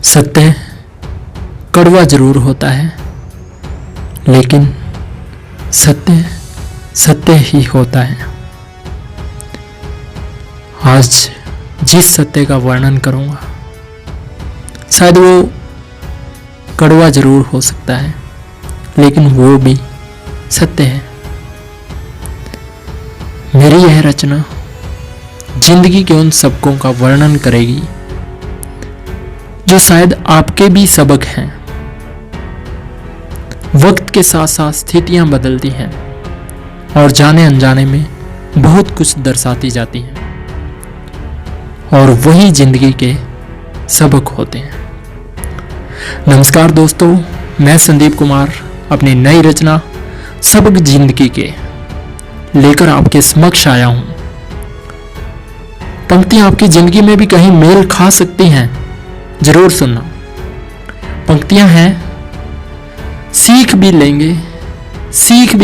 सत्य कड़वा जरूर होता है, लेकिन सत्य सत्य ही होता है। आज जिस सत्य का वर्णन करूंगा शायद वो कड़वा जरूर हो सकता है, लेकिन वो भी सत्य है। मेरी यह रचना जिंदगी के उन सबकों का वर्णन करेगी जो शायद आपके भी सबक हैं। वक्त के साथ साथ स्थितियां बदलती हैं और जाने अनजाने में बहुत कुछ दर्शाती जाती हैं, और वही जिंदगी के सबक होते हैं। नमस्कार दोस्तों, मैं संदीप कुमार अपनी नई रचना सबक जिंदगी के लेकर आपके समक्ष आया हूं। पंक्तियां आपकी जिंदगी में भी कहीं मेल खा सकती हैं, जरूर सुनना। पंक्तियां हैं, सीख भी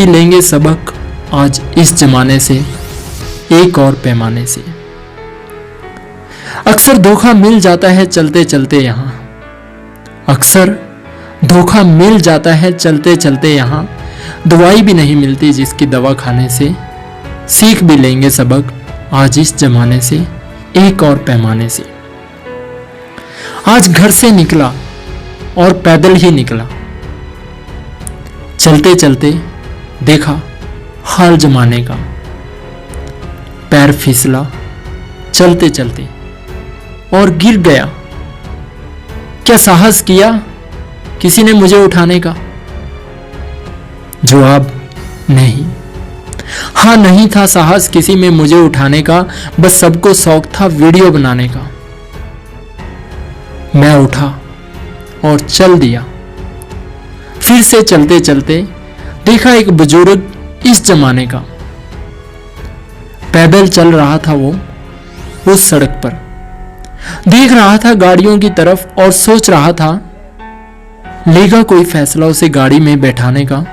लेंगे सबक आज इस जमाने से, एक और पैमाने से। अक्सर धोखा मिल जाता है चलते चलते यहां, अक्सर धोखा मिल जाता है चलते चलते यहां। दवाई भी नहीं मिलती जिसकी दवा खाने से। सीख भी लेंगे सबक आज इस जमाने से, एक और पैमाने से। आज घर से निकला और पैदल ही निकला, चलते चलते देखा हाल जमाने का। पैर फिसला चलते चलते और गिर गया। क्या साहस किया किसी ने मुझे उठाने का? जवाब नहीं। हाँ, नहीं था साहस किसी में मुझे उठाने का, बस सबको शौक था वीडियो बनाने का। मैं उठा और चल दिया। फिर से चलते चलते देखा एक बुजुर्ग इस जमाने का। पैदल चल रहा था वो उस सड़क पर, देख रहा था गाड़ियों की तरफ और सोच रहा था लेगा कोई फैसला उसे गाड़ी में बैठाने का।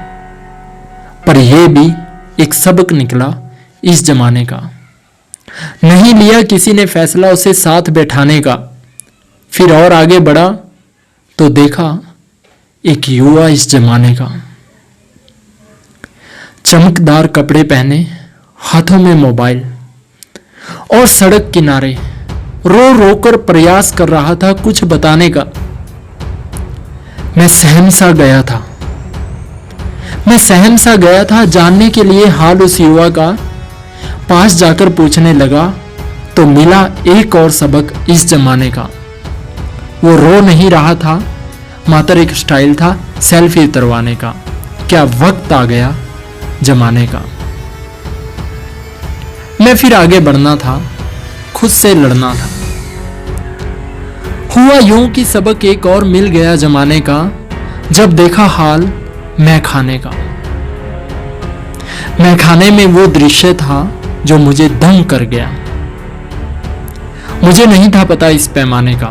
पर यह भी एक सबक निकला इस जमाने का। नहीं लिया किसी ने फैसला उसे साथ बैठाने का। फिर और आगे बढ़ा तो देखा एक युवा इस जमाने का। चमकदार कपड़े पहने, हाथों में मोबाइल, और सड़क किनारे रो रो कर प्रयास कर रहा था कुछ बताने का। मैं सहम सा गया था जानने के लिए हाल उस युवा का। पास जाकर पूछने लगा तो मिला एक और सबक इस जमाने का। वो रो नहीं रहा था, मात्र एक स्टाइल था सेल्फी उतरवाने का। क्या वक्त आ गया जमाने का। मैं फिर आगे बढ़ना था, खुद से लड़ना था। हुआ यूं कि सबक एक और मिल गया जमाने का, जब देखा हाल मैं खाने में वो दृश्य था जो मुझे दंग कर गया। मुझे नहीं था पता इस पैमाने का।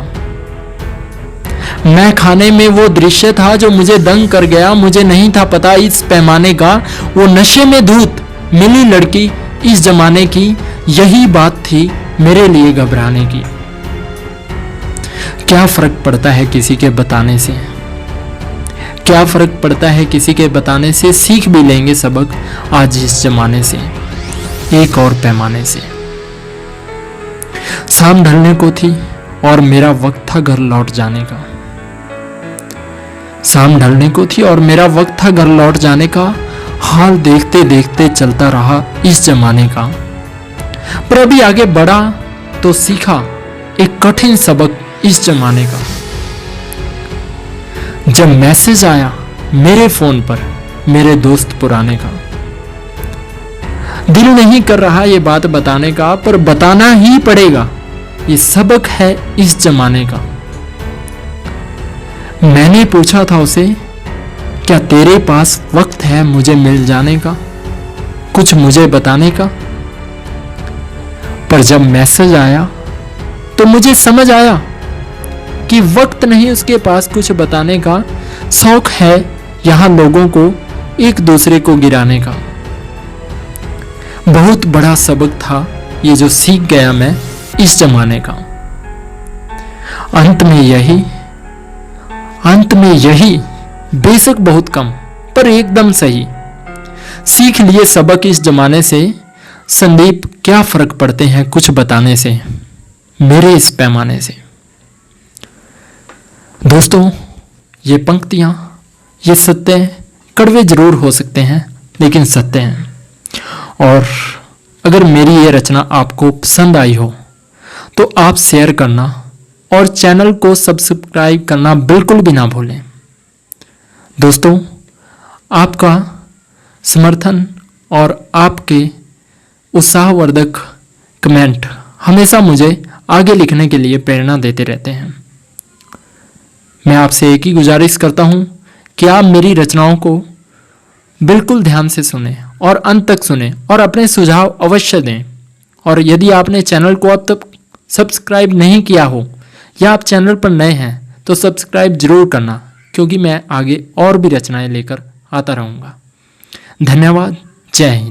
मैं खाने में वो दृश्य था जो मुझे दंग कर गया। मुझे नहीं था पता इस पैमाने का। वो नशे में धूत मिली लड़की इस जमाने की, यही बात थी मेरे लिए घबराने की। क्या फर्क पड़ता है किसी के बताने से, क्या फर्क पड़ता है किसी के बताने से। सीख भी लेंगे सबक आज इस जमाने से, एक और पैमाने से। शाम ढलने को थी और मेरा वक्त था घर लौट जाने का। शाम ढलने को थी और मेरा वक्त था घर लौट जाने का। हाल देखते देखते चलता रहा इस जमाने का। पर अभी आगे बढ़ा तो सीखा एक कठिन सबक इस जमाने का। जब मैसेज आया मेरे फोन पर मेरे दोस्त पुराने का, दिल नहीं कर रहा ये बात बताने का, पर बताना ही पड़ेगा, ये सबक है इस जमाने का। मैंने पूछा था उसे, क्या तेरे पास वक्त है मुझे मिल जाने का, कुछ मुझे बताने का। पर जब मैसेज आया तो मुझे समझ आया कि वक्त नहीं उसके पास कुछ बताने का। शौक है यहां लोगों को एक दूसरे को गिराने का। बहुत बड़ा सबक था ये जो सीख गया मैं इस जमाने का। अंत में यही अंत में यही, बेशक बहुत कम पर एकदम सही, सीख लिए सबक इस जमाने से, संदीप क्या फर्क पड़ते हैं कुछ बताने से, मेरे इस पैमाने से। दोस्तों, ये पंक्तियां, ये सत्य कड़वे जरूर हो सकते हैं लेकिन सत्य हैं। और अगर मेरी ये रचना आपको पसंद आई हो तो आप शेयर करना और चैनल को सब्सक्राइब करना बिल्कुल भी ना भूलें। दोस्तों, आपका समर्थन और आपके उत्साहवर्धक कमेंट हमेशा मुझे आगे लिखने के लिए प्रेरणा देते रहते हैं। मैं आपसे एक ही गुजारिश करता हूं कि आप मेरी रचनाओं को बिल्कुल ध्यान से सुने और अंत तक सुने और अपने सुझाव अवश्य दें। और यदि आपने चैनल को अब तक सब्सक्राइब नहीं किया हो या आप चैनल पर नए हैं तो सब्सक्राइब जरूर करना, क्योंकि मैं आगे और भी रचनाएं लेकर आता रहूँगा। धन्यवाद। जय हिंद।